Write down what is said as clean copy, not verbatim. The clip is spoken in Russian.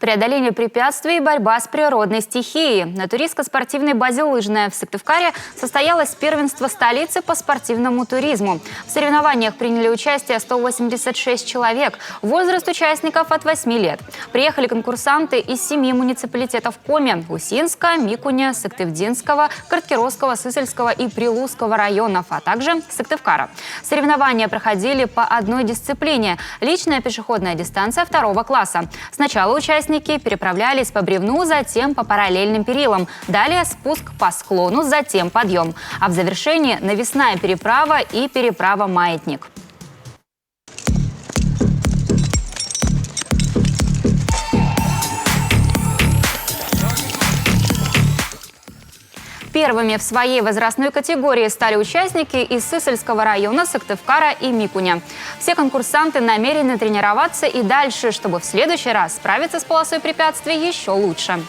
Преодоление препятствий и борьба с природной стихией. На туристско-спортивной базе «Лыжная» в Сыктывкаре состоялось первенство столицы по спортивному туризму. В соревнованиях приняли участие 186 человек. Возраст участников от 8 лет. Приехали конкурсанты из 7 муниципалитетов Коми: Усинска, Микуня, Сыктывдинского, Карткировского, Сысольского и Прилузского районов, а также Сыктывкара. Соревнования проходили по одной дисциплине – личная пешеходная дистанция 2 класса. Сначала участники переправлялись по бревну, затем по параллельным перилам. Далее спуск по склону, затем подъем. А в завершении навесная переправа и переправа «Маятник». Первыми в своей возрастной категории стали участники из Сысольского района, Сыктывкара и Микуня. Все конкурсанты намерены тренироваться и дальше, чтобы в следующий раз справиться с полосой препятствий еще лучше.